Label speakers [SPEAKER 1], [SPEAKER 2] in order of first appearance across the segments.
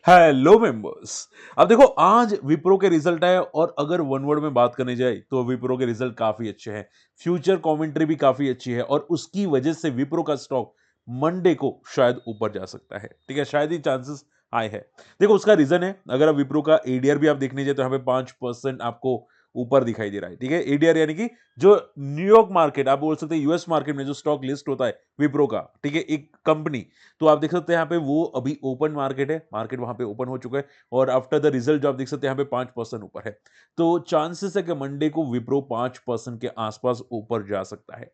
[SPEAKER 1] Hello members. अब देखो आज विप्रो के रिजल्ट आए और अगर वन वर्ड में बात करने जाए तो विप्रो के रिजल्ट काफी अच्छे हैं। फ्यूचर कमेंट्री भी काफी अच्छी है और उसकी वजह से विप्रो का स्टॉक मंडे को शायद ऊपर जा सकता है। ठीक है, शायद ही चांसेस आए हैं। देखो उसका रीजन है, अगर आप विप्रो का एडीआर भी आप देखने जाए तो यहाँ पे 5% आपको ऊपर दिखाई दे रहा है। ठीक है, एडीआर यानी कि जो न्यूयॉर्क मार्केट, आप बोल सकते हैं यूएस मार्केट में जो स्टॉक लिस्ट होता है विप्रो का, ठीक है, एक कंपनी, तो आप देख सकते हैं यहाँ पे वो अभी ओपन मार्केट है, मार्केट वहां पे ओपन हो चुका है और आफ्टर द रिजल्ट जो आप देख सकते हैं यहाँ पे 5% ऊपर है। तो चांसेस है कि मंडे को विप्रो 5% के आसपास ऊपर जा सकता है।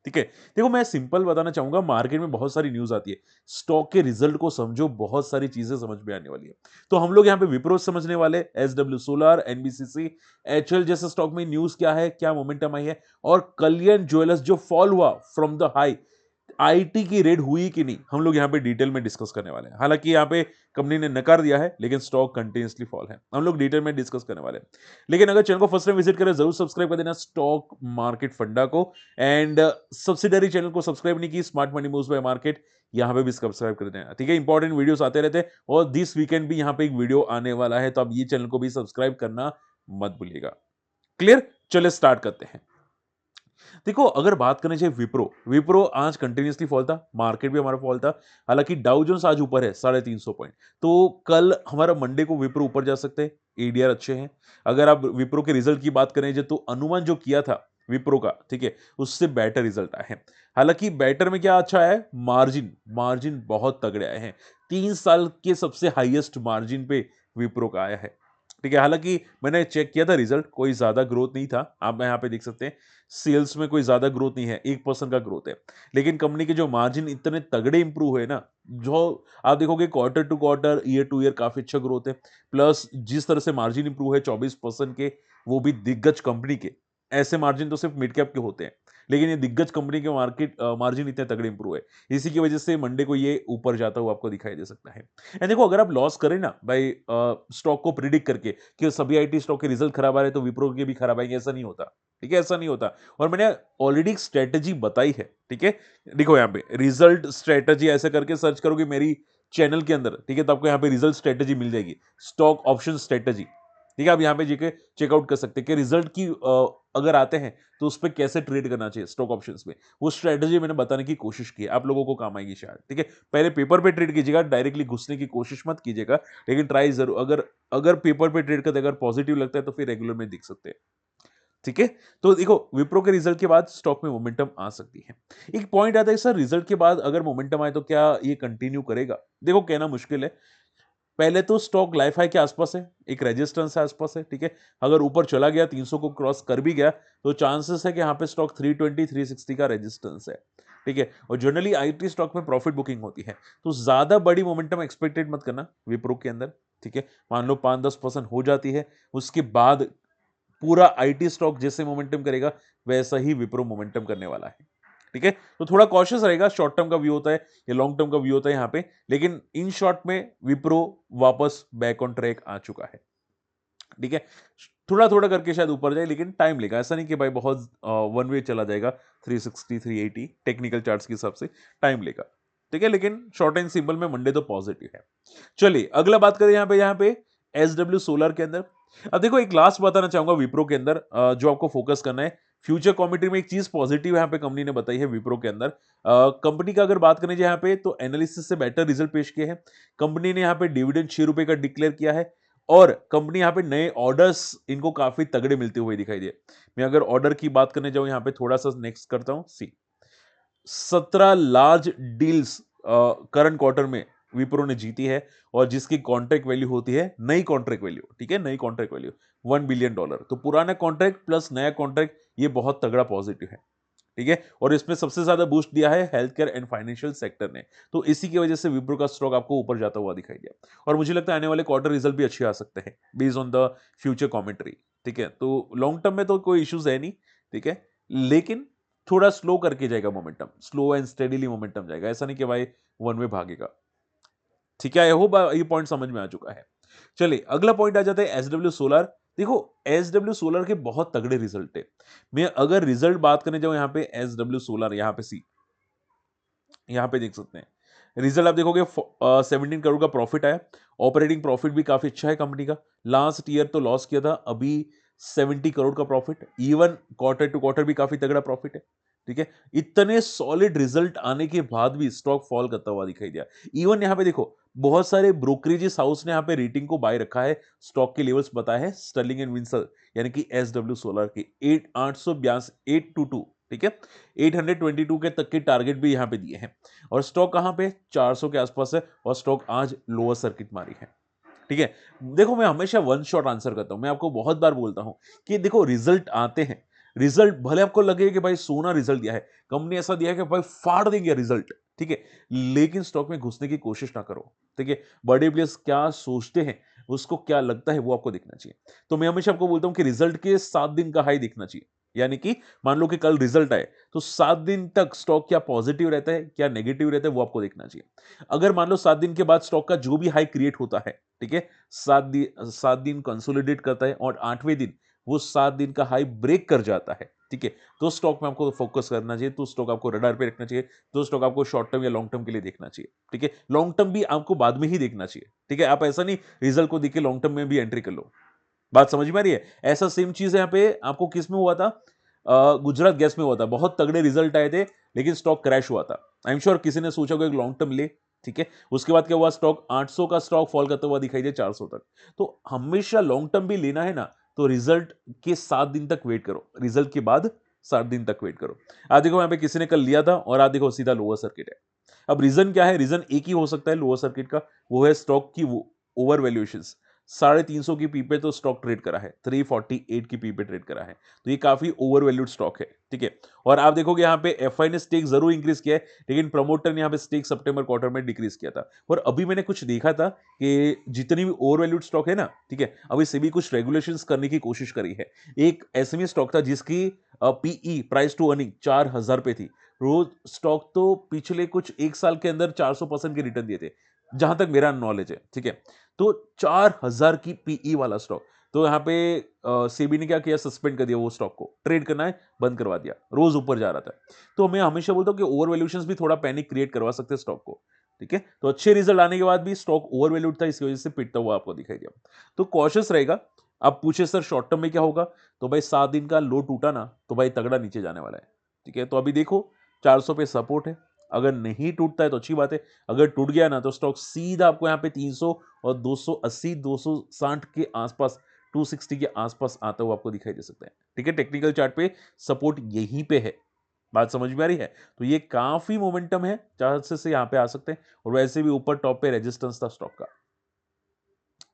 [SPEAKER 1] ठीक है, देखो मैं सिंपल बताना चाहूंगा, मार्केट में बहुत सारी न्यूज आती है, स्टॉक के रिजल्ट को समझो, बहुत सारी चीजें समझ में आने वाली है। तो हम लोग यहाँ पे विप्रो समझने वाले, एसडब्ल्यू सोलर, एनबीसीसी, एचएल जैसे स्टॉक में न्यूज क्या है, क्या मोमेंटम आई है, और कल्याण ज्वेलर्स जो फॉल हुआ फ्रॉम द हाई, आईटी की रेड हुई कि नहीं, हम लोग यहाँ पे डिटेल में डिस्कस करने वाले हैं। हालांकि यहाँ पे कंपनी ने नकार दिया है लेकिन स्टॉक कंटिन्यूअसली फॉल है, हम लोग डिटेल में डिस्कस करने वाले हैं। लेकिन अगर चैनल को फर्स्ट टाइम विजिट करें जरूर सब्सक्राइब कर देना स्टॉक मार्केट फंडा को, एंड सब्सिडरी चैनल को सब्सक्राइब नहीं की smart money moves bye market, यहाँ पे भी सब्सक्राइब कर देना। ठीक है, इंपॉर्टेंट वीडियोस आते रहते हैं और दिस वीकेंड भी यहाँ पे एक वीडियो आने वाला है, तो आप ये चैनल को भी सब्सक्राइब करना मत भूलिएगा। क्लियर, चले स्टार्ट करते हैं। देखो अगर बात करनी चाहिए विप्रो, विप्रो आज कंटिन्यूसली फॉल था, मार्केट भी हमारा फॉल था। हालांकि डाउ जोन्स आज ऊपर है 350 पॉइंट, तो कल हमारा मंडे को विप्रो ऊपर जा सकते हैं। एडीआर अच्छे हैं। अगर आप विप्रो के रिजल्ट की बात करें तो अनुमान जो किया था विप्रो का, ठीक है, उससे बेटर रिजल्ट आए हैं। हालांकि बेटर में क्या अच्छा है, मार्जिन, मार्जिन बहुत तगड़े आए हैं। 3 साल के सबसे हाईएस्ट मार्जिन पे विप्रो का आया है। ठीक है, हालांकि मैंने चेक किया था रिजल्ट, कोई ज्यादा ग्रोथ नहीं था, आप यहाँ पे देख सकते हैं सेल्स में कोई ज्यादा ग्रोथ नहीं है, 1% का ग्रोथ है। लेकिन कंपनी के जो मार्जिन इतने तगड़े इंप्रूव हुए ना, जो आप देखोगे quarter to quarter, year to year काफी अच्छा ग्रोथ है। प्लस जिस तरह से मार्जिन इंप्रूव है 24% के, वो भी दिग्गज कंपनी के। ऐसे मार्जिन तो सिर्फ मिड कैप के होते हैं, लेकिन ये दिग्गज कंपनी के मार्केट मार्जिन इतने तगड़े इंप्रूव है, इसी की वजह से मंडे को ये ऊपर जाता हुआ आपको दिखाई दे सकता है। एंड देखो अगर आप लॉस करें ना भाई, स्टॉक को प्रिडिक्ट करके कि सभी आईटी स्टॉक के रिजल्ट खराब आ रहे तो विप्रो के भी खराब आएंगे, ऐसा नहीं होता। ठीक है, ऐसा नहीं होता। और मैंने ऑलरेडी एक स्ट्रेटेजी बताई है। ठीक है, देखो यहाँ पे रिजल्ट स्ट्रेटेजी ऐसे करके सर्च करोगे मेरी चैनल के अंदर, ठीक है, तो आपको यहाँ पे रिजल्ट स्ट्रेटेजी मिल जाएगी, स्टॉक ऑप्शन स्ट्रेटेजी। ठीक है, आप यहाँ पे जाके चेकआउट कर सकते हैं कि रिजल्ट की अगर आते हैं तो उस पर कैसे ट्रेड करना चाहिए स्टॉक ऑप्शंस में। वो स्ट्रेटेजी मैंने बताने की कोशिश की है, आप लोगों को काम आएगी शायद। ठीक है, पहले पेपर पे ट्रेड कीजिएगा, डायरेक्टली घुसने की कोशिश मत कीजिएगा, लेकिन ट्राई जरूर, अगर अगर पेपर पे ट्रेड करते अगर पॉजिटिव लगता है तो फिर रेगुलर में दिख सकते हैं। ठीक है, तो देखो विप्रो के रिजल्ट के बाद स्टॉक में मोमेंटम आ सकती है। एक पॉइंट आता है सर, रिजल्ट के बाद अगर मोमेंटम आए तो क्या ये कंटिन्यू करेगा? देखो कहना मुश्किल है। पहले तो स्टॉक लाइफ हाई के आसपास है, एक रेजिस्टेंस है आसपास है। ठीक है, अगर ऊपर चला गया 300 को क्रॉस कर भी गया तो चांसेस है कि यहाँ पे स्टॉक 320 360 का रेजिस्टेंस है। ठीक है, और जनरली आईटी स्टॉक में प्रॉफिट बुकिंग होती है, तो ज्यादा बड़ी मोमेंटम एक्सपेक्टेड मत करना विप्रो के अंदर। ठीक है, मान लो 5-10% हो जाती है, उसके बाद पूरा आईटी स्टॉक जैसे मोमेंटम करेगा वैसा ही विप्रो मोमेंटम करने वाला है। ठीक है, तो थोड़ा कॉशियस रहेगा, शॉर्ट टर्म का व्यू होता है या लॉन्ग टर्म का व्यू होता है यहाँ पे, लेकिन इन शॉर्ट में विप्रो वापस बैक ऑन ट्रैक आ चुका है। ठीक है, थोड़ा थोड़ा करके शायद ऊपर जाए, लेकिन टाइम लेगा, ऐसा नहीं कि भाई बहुत वन वे चला जाएगा 360 380 टेक्निकल चार्ट्स के हिसाब से, टाइम लेगा। ठीक है, लेकिन शॉर्ट एंड सिंपल में मंडे तो पॉजिटिव है। चलिए अगला बात करें यहाँ पे एसडब्ल्यू सोलर के अंदर। अब देखो एक लास्ट बताना चाहूंगा विप्रो के अंदर, जो आपको फोकस करना है, फ्यूचर कॉमेंट्री में एक चीज पॉजिटिव यहाँ पे कंपनी ने बताई है विप्रो के अंदर। कंपनी का अगर बात करें यहाँ पे तो एनालिसिस से बेटर रिजल्ट पेश किए हैं। कंपनी ने यहाँ पे डिविडेंड 6 रुपए का डिक्लेयर किया है और कंपनी यहाँ पे नए ऑर्डर्स इनको काफी तगड़े मिलते हुए दिखाई दिए। मैं अगर ऑर्डर की बात करने जाऊं यहाँ पे थोड़ा सा नेक्स्ट करता हूं, सी 17 लार्ज डील्स करंट क्वार्टर में विप्रो ने जीती है और जिसकी कॉन्ट्रैक्ट वैल्यू होती है, नई कॉन्ट्रैक्ट वैल्यू, ठीक है, नई कॉन्ट्रैक्ट वैल्यू $1 बिलियन। तो पुराना कॉन्ट्रैक्ट प्लस नया कॉन्ट्रैक्ट, ये बहुत तगड़ा पॉजिटिव है। ठीक है, और इसमें सबसे ज्यादा बूस्ट दिया है health care and financial sector ने, तो इसी की वजह से विप्रो का स्टॉक आपको ऊपर जाता हुआ दिखाई दिया। और मुझे लगता है आने वाले क्वार्टर रिजल्ट भी अच्छे आ सकते हैं based on the future commentary. ठीक है, तो लॉन्ग टर्म में तो कोई इश्यूज है नहीं। ठीक है, लेकिन थोड़ा स्लो करके जाएगा momentum, slow and steadily momentum जाएगा, ऐसा नहीं कि भाई वन वे भागेगा। ठीक है, आई होप ये पॉइंट समझ में आ चुका है। चलिए अगला पॉइंट आ जाता है एसडब्ल्यू सोलर। देखो एसडब्ल्यू सोलर के बहुत तगड़े रिजल्ट है। मैं अगर रिजल्ट बात करने जाऊं यहाँ पे एसडब्ल्यू सोलर, यहाँ पे सी, यहाँ पे देख सकते हैं रिजल्ट आप देखोगे 17 करोड़ का प्रॉफिट आया, ऑपरेटिंग प्रॉफिट भी काफी अच्छा है कंपनी का, लास्ट ईयर तो लॉस किया था, अभी 70 करोड़ का profit, even quarter to quarter भी काफी तगड़ा प्रॉफिट है। ठीक है, इतने सॉलिड रिजल्ट आने के बाद भी स्टॉक फॉल करता हुआ दिखाई दिया। इवन यहां पे देखो बहुत सारे ब्रोकरेजेस हाउस ने यहां पे रेटिंग को बाय रखा है, स्टॉक के लेवल्स बताए हैं स्टर्लिंग एंड विंसल यानी कि SW सोलर के 882, 822, ठीक है, 822 के तक के टारगेट भी यहां पे दिए हैं, और स्टॉक कहां पे 400 के आसपास है, और स्टॉक आज लोअर सर्किट मारी है। ठीक है, देखो मैं हमेशा वन शॉट आंसर करता हूं, मैं आपको बहुत बार बोलता हूं कि देखो रिजल्ट आते हैं, रिजल्ट भले आपको लगे कि भाई सोना रिजल्ट दिया है, कंपनी ऐसा दिया है कि भाई फाड़ देंगे रिजल्ट, ठीक है, लेकिन स्टॉक में घुसने की कोशिश ना करो। ठीक है, बड़े प्लेयर्स क्या सोचते हैं, उसको क्या लगता है वो आपको देखना चाहिए। तो मैं हमेशा आपको बोलता हूं कि रिजल्ट के 7 दिन का हाई देखना चाहिए, यानी कि मान लो कि कल रिजल्ट आए तो 7 दिन तक स्टॉक क्या पॉजिटिव रहता है क्या नेगेटिव रहता है वो आपको देखना चाहिए। अगर मान लो 7 दिन के बाद स्टॉक का जो भी हाई क्रिएट होता है, ठीक है, 7 दिन कंसोलिडेट करता है और 8वें दिन वो 7 दिन का हाई ब्रेक कर जाता है, ठीक है, तो स्टॉक में आपको फोकस करना चाहिए, तो स्टॉक आपको रडार पे रखना चाहिए, तो स्टॉक आपको शॉर्ट टर्म या लॉन्ग टर्म के लिए देखना चाहिए। ठीक है, लॉन्ग टर्म भी आपको बाद में ही देखना चाहिए। ठीक है, आप ऐसा नहीं रिजल्ट को देख के लॉन्ग टर्म में भी एंट्री कर लो। बात समझ में आ रही है? ऐसा सेम चीज यहाँ पे आपको किस में हुआ था, गुजरात गैस में हुआ था, बहुत तगड़े रिजल्ट आए थे लेकिन स्टॉक क्रैश हुआ था। आई एम श्योर किसी ने सोचा कि लॉन्ग टर्म ले, ठीक है, उसके बाद क्या हुआ, स्टॉक 800 का स्टॉक फॉल करता हुआ दिखाई दे 400 तक। तो हमेशा लॉन्ग टर्म भी लेना है ना, तो रिजल्ट के 7 दिन तक वेट करो, रिजल्ट के बाद 7 दिन तक वेट करो। आज देखो यहाँ पे किसी ने कल लिया था और आज देखो सीधा लोअर सर्किट है। अब रीजन क्या है, रीजन एक ही हो सकता है लोअर सर्किट का, वो है स्टॉक की ओवर वैल्यूएशन। 350 की पी पे तो स्टॉक ट्रेड करा है, 348 की पी पे ट्रेड करा है, तो ये काफी ओवर वैल्यूड स्टॉक है। ठीक है, और आप देखोगे यहाँ पे एफआई ने स्टेक जरूर इंक्रीज किया है, लेकिन प्रमोटर ने यहाँ पे स्टेक सितंबर क्वार्टर में डिक्रीज किया था। और अभी मैंने कुछ देखा था कि जितनी भी ओवर वैल्यूड स्टॉक है ना, ठीक है, अभी सेबी कुछ रेगुलेशंस करने की कोशिश करी है। एक एसएमई स्टॉक था जिसकी पीई प्राइस टू अर्निंग 4000 पे थी, रोज स्टॉक तो पिछले कुछ एक साल के अंदर 400% के रिटर्न दिए थे, जहां तक मेरा नॉलेज है। ठीक है, तो 4000 की पीई वाला स्टॉक, तो यहां पे सेबी ने क्या किया, सस्पेंड कर दिया वो स्टॉक को, ट्रेड करना है बंद करवा दिया, रोज ऊपर जा रहा था। तो मैं हमेशा बोलता हूं कि ओवर वैल्यूएशंस भी थोड़ा पैनिक क्रिएट करवा सकते हैं स्टॉक को। ठीक है, तो अच्छे रिजल्ट आने के बाद भी स्टॉक ओवर वैल्यूड था, इसकी वजह से पिटता हुआ आपको दिखाई दिया, तो कॉशियस रहेगा। आप पूछे सर शॉर्ट टर्म में क्या होगा, तो भाई 7 दिन का लो टूटा ना तो भाई तगड़ा नीचे जाने वाला है। ठीक है, तो अभी देखो 400 पे सपोर्ट है, अगर नहीं टूटता है तो अच्छी बात है, अगर टूट गया ना तो स्टॉक सीधा आपको यहाँ पे 300 और 280 260 के आसपास, 260 के आसपास आता हुआ आपको दिखाई दे सकता है। ठीक है, टेक्निकल चार्ट पे सपोर्ट यहीं पे है। बात समझ में आ रही है? तो ये काफी मोमेंटम है, चांसेस से यहाँ पे आ सकते हैं, और वैसे भी ऊपर टॉप पे रेजिस्टेंस था स्टॉक का।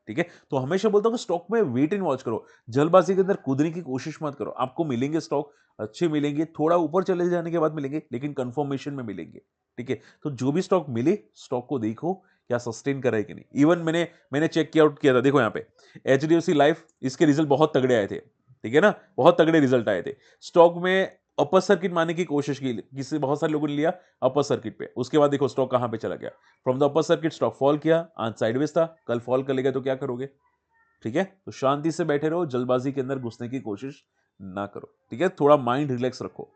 [SPEAKER 1] ठीक है, तो हमेशा बोलता हूं कि स्टॉक में वेट एंड वॉच करो, जल्दबाजी के अंदर कूदने की कोशिश मत करो। आपको मिलेंगे स्टॉक अच्छे मिलेंगे, थोड़ा ऊपर चले जाने के बाद मिलेंगे, लेकिन कंफर्मेशन में मिलेंगे। ठीक है, तो जो भी स्टॉक मिले, स्टॉक को देखो क्या सस्टेन कर रहा है कि नहीं। इवन मैंने चेक किया आउट किया था, देखो यहाँ पे एचडीएफसी लाइफ, इसके रिजल्ट बहुत तगड़े आए थे। ठीक है ना, बहुत तगड़े रिजल्ट आए थे। स्टॉक में अपर सर्किट मारने की कोशिश की, किसी बहुत सारे लोगों ने लिया अपर सर्किट पे, उसके बाद देखो स्टॉक कहां पे चला गया, from the upper circuit stock fall किया, आज साइडवेज था, कल फॉल कर लेगा तो क्या करोगे। ठीक है, तो शांति से बैठे रहो, जल्दबाजी के अंदर घुसने की कोशिश ना करो। ठीक है, थोड़ा माइंड रिलैक्स रखो।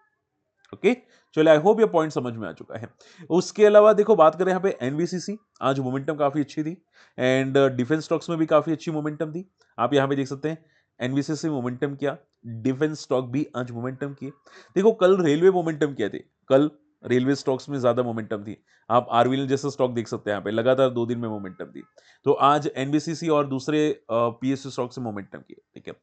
[SPEAKER 1] ओके, चलो आई होप ये पॉइंट समझ में आ चुका है। उसके अलावा देखो बात करें यहाँ पे एनबीसीसी, आज मोमेंटम काफी अच्छी थी, एंड डिफेंस स्टॉक्स में भी काफी अच्छी मोमेंटम थी। आप यहाँ पे देख सकते हैं एनबीसीसी मोमेंटम किया, डिफेंस स्टॉक भी आज मोमेंटम किए। देखो कल रेलवे मोमेंटम किए थे, कल रेलवे स्टॉक्स में ज्यादा मोमेंटम थी। आप आरवीएल जैसा स्टॉक देख सकते हैं यहाँ पे, लगातार 2 दिन में मोमेंटम थी। तो आज एनबीसीसी और दूसरे पीएसयू स्टॉक से मोमेंटम किए। ठीक है,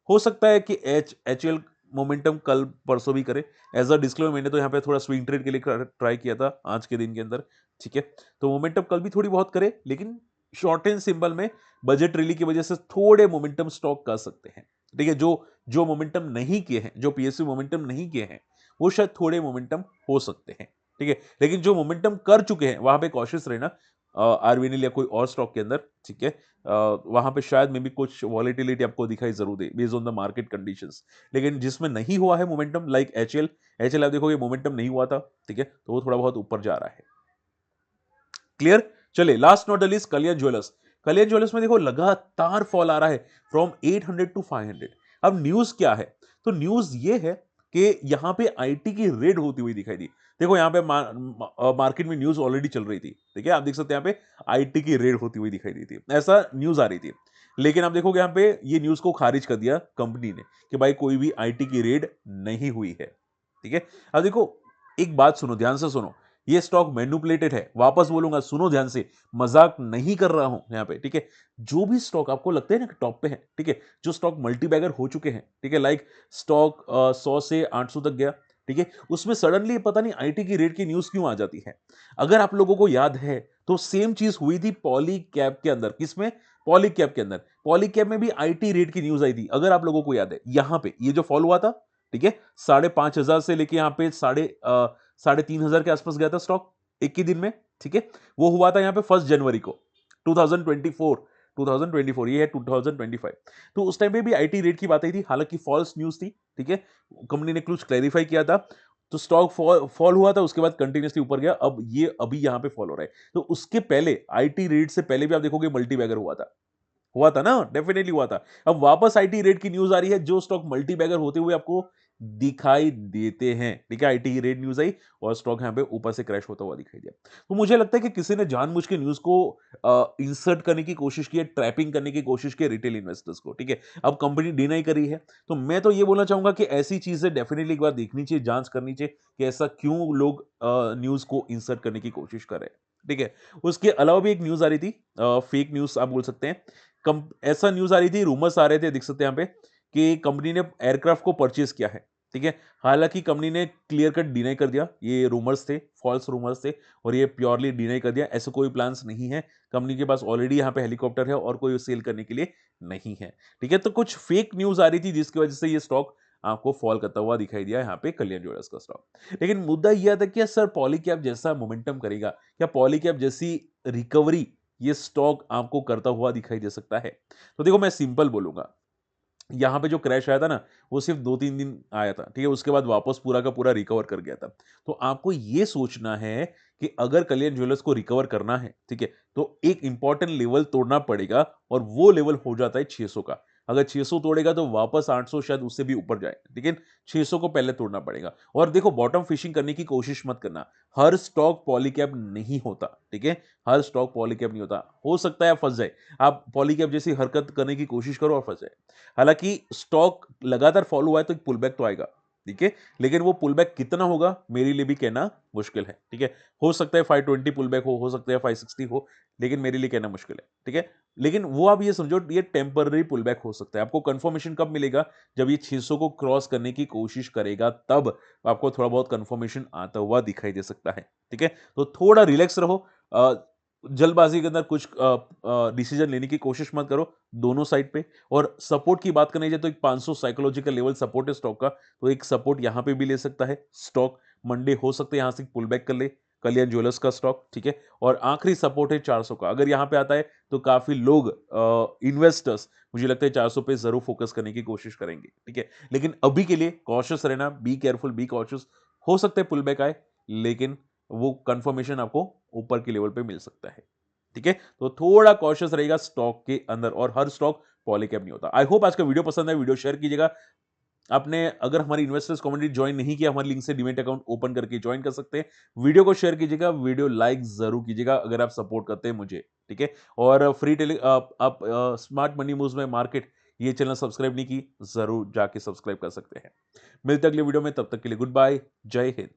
[SPEAKER 1] हो सकता है कि एचएल मोमेंटम कल परसों भी करे। एज अ डिस्क्लेमर, मैंने तो यहाँ पे थोड़ा स्विंग ट्रेड के लिए ट्राई किया था आज के दिन के अंदर। ठीक है, तो मोमेंटम कल भी थोड़ी बहुत करे, लेकिन शॉर्ट एंड सिंबल में बजट रैली की वजह से थोड़े मोमेंटम स्टॉक कर सकते हैं। ठीक है, जो जो मोमेंटम नहीं किए हैं, जो पीएसयू मोमेंटम नहीं किए हैं, वो शायद थोड़े मोमेंटम हो सकते हैं। ठीक है, लेकिन जो मोमेंटम कर चुके हैं वहां पे कॉशियस रहना, आरवीएनएल या कोई और स्टॉक के अंदर। ठीक है, वहां पे शायद में भी कुछ वॉलेटिलिटी आपको दिखाई जरूर दे based on the market conditions. लेकिन जिसमें नहीं हुआ है मोमेंटम, लाइक एचएल आप देखोगे मोमेंटम नहीं हुआ था। ठीक है, तो वो थोड़ा बहुत ऊपर जा रहा है। क्लियर, चले last not the least Kalyan jewellers. Kalyan jewellers में देखो लगातार फॉल आ रहा है फ्रॉम 800 टू 500। अब न्यूज क्या है, तो न्यूज ये है कि यहाँ पे आईटी की रेड होती हुई दिखाई दी। देखो यहाँ पे मार्केट में न्यूज़ ऑलरेडी चल रही थी, ठीक है? आप देख सकते हैं यहाँ पे आईटी की रेड होती हुई दिखाई दी थी। ऐसा न्यूज़ आ रही थी। लेकिन आप देखोगे यहाँ पे ये न्यूज़ को खारिज कर दिया कंपनी ने कि भाई कोई भी आईटी की रेड नहीं हुई है, ठीक है? अब देखो एक बात सुनो, ध्यान से सुनो, ये स्टॉक मैनिपुलेटेड है। वापस बोलूंगा, सुनो ध्यान से, मजाक नहीं कर रहा हूं यहाँ पे, ठीक है? जो भी स्टॉक आपको लगते हैं ना कि टॉप पे है, ठीक है, जो स्टॉक मल्टीबैगर हो चुके हैं, ठीक है, लाइक स्टॉक 100 से 800 तक गया, ठीक है, उसमें सडनली पता नहीं आईटी की रेट की न्यूज क्यों आ जाती है। अगर आप लोगों को याद है तो सेम चीज हुई थी पॉली कैप के अंदर। किसमें? पॉली कैप के अंदर। पॉली कैप में भी आईटी रेट की न्यूज आई थी, अगर आप लोगों को याद है। यहां पे ये जो फॉल हुआ था, ठीक है, 5,500 से लेके यहां पे 3,500 के आसपास गया था स्टॉक एक ही दिन में, ठीक है, वो हुआ था यहाँ पे 1 जनवरी को 2024। ये है 2025। तो उस टाइम पे भी आईटी रेट की बात आई थी, हालांकि फॉल्स न्यूज थी, ठीक है, कंपनी ने कुछ क्लैरिफाई किया था। तो स्टॉक फॉल हुआ था, उसके बाद कंटिन्यूसली ऊपर गया, अब ये अभी यहां पे फॉल हो रहा है। तो उसके पहले आईटी रेट से पहले भी आप देखोगे मल्टी बैगर हुआ था ना, डेफिनेटली हुआ था। अब वापस आईटी रेट की न्यूज आ रही है, जो स्टॉक मल्टी बैगर होते हुए आपको दिखाई देते हैं, ठीक है, आईटी की रेट न्यूज आई और स्टॉक यहां पे ऊपर से क्रैश होता हुआ दिखाई दिया। तो मुझे लगता है कि किसी ने जानबूझ के न्यूज को इंसर्ट करने की कोशिश की है, ट्रैपिंग करने की कोशिश की है रिटेल इन्वेस्टर्स को, ठीक है। अब कंपनी डिनाई कर रही है, तो मैं तो ये बोलना चाहूंगा कि ऐसी चीजें डेफिनेटली एक बार देखनी चाहिए, जांच करनी चाहिए कि ऐसा क्यों लोग न्यूज को इंसर्ट करने की कोशिश कर रहे हैं, ठीक है। उसके अलावा भी एक न्यूज आ रही थी, फेक न्यूज आप बोल सकते हैं। ऐसा न्यूज आ रही थी, रूमर्स आ रहे थे, देख सकते हैं यहाँ पे, कि कंपनी ने एयरक्राफ्ट को परचेज किया है, ठीक है। हालांकि कंपनी ने क्लियर कट डिनाई कर दिया, ये रूमर्स थे, फॉल्स रूमर्स थे, और ये प्योरली डिनाई कर दिया, ऐसे कोई प्लान्स नहीं है। कंपनी के पास ऑलरेडी यहाँ पे हेलीकॉप्टर है और कोई सेल करने के लिए नहीं है, ठीक है। तो कुछ फेक न्यूज आ रही थी जिसकी वजह से ये स्टॉक आपको फॉल करता हुआ दिखाई दिया यहाँ पे, कल्याण ज्वेलर्स का स्टॉक। लेकिन मुद्दा यह था कि सर पॉलीकैब जैसा मोमेंटम करेगा, क्या पॉलीकैब जैसी रिकवरी ये स्टॉक आपको करता हुआ दिखाई दे सकता है? तो देखो मैं सिंपल बोलूंगा, यहाँ पे जो क्रैश आया था ना, वो सिर्फ 2-3 दिन आया था, ठीक है, उसके बाद वापस पूरा का पूरा रिकवर कर गया था। तो आपको ये सोचना है कि अगर कल्याण ज्वेलर्स को रिकवर करना है, ठीक है, तो एक इंपॉर्टेंट लेवल तोड़ना पड़ेगा और वो लेवल हो जाता है 600 का। अगर 600 तोड़ेगा तो वापस 800 शायद उससे भी ऊपर जाए, लेकिन 600 को पहले तोड़ना पड़ेगा। और देखो बॉटम फिशिंग करने की कोशिश मत करना, हर स्टॉक पॉलीकैब नहीं होता, ठीक है, हर स्टॉक पॉलीकैब नहीं होता, हो सकता है आप फंस जाए, आप पॉलीकैब जैसी हरकत करने की कोशिश करो और फंस जाए। हालांकि स्टॉक लगातार फॉलो हुआ है तो एक पुल बैक तो आएगा, ठीक है, लेकिन वो पुल बैक कितना होगा मेरे लिए भी कहना मुश्किल है, ठीक है। हो सकता है 520 पुल बैक हो सकता है 560 हो, लेकिन मेरे लिए कहना मुश्किल है, ठीक है। लेकिन वो आप ये समझो, ये टेम्पररी पुल बैक हो सकता है। आपको कंफर्मेशन कब मिलेगा? जब ये 600 को क्रॉस करने की कोशिश करेगा, तब आपको थोड़ा बहुत कंफर्मेशन आता हुआ दिखाई दे सकता है, ठीक है। तो थोड़ा रिलैक्स रहो, जल्दबाजी के अंदर कुछ डिसीजन लेने की कोशिश मत करो दोनों साइड पे। और सपोर्ट की बात करनी जाए तो एक 500 साइकोलॉजिकल लेवल सपोर्ट है स्टॉक का, तो एक सपोर्ट यहां पे भी ले सकता है स्टॉक। मंडे हो सकता है यहां से पुल बैक कर ले कल्याण ज्वेलर्स का स्टॉक, ठीक है। और आखिरी सपोर्ट है 400 का, अगर यहां पे आता है तो काफी लोग इन्वेस्टर्स मुझे लगता है 400 पे जरूर फोकस करने की कोशिश करेंगे, ठीक है। लेकिन अभी के लिए कॉशियस रहना, बी केयरफुल, बी कॉशियस। हो सकता है पुल बैक आए, लेकिन वो कंफर्मेशन आपको ऊपर के लेवल पे मिल सकता है, ठीक है। तो थोड़ा कॉशियस रहेगा स्टॉक के अंदर, और हर स्टॉक पॉलीकैब नहीं होता। आई होप आज का वीडियो पसंद है, वीडियो शेयर कीजिएगा। आपने अगर हमारी इन्वेस्टर्स कम्युनिटी ज्वाइन नहीं किया, हमारी लिंक से डीमैट अकाउंट ओपन करके ज्वाइन कर सकते हैं। वीडियो को शेयर कीजिएगा, वीडियो लाइक जरूर कीजिएगा अगर आप सपोर्ट करते हैं मुझे, ठीक है। और फ्री टेली आप स्मार्ट मनी मूव्स में मार्केट ये चैनल सब्सक्राइब नहीं की, जरूर जाके सब्सक्राइब कर सकते हैं। मिलते हैं अगले वीडियो में, तब तक के लिए गुड बाय, जय हिंद।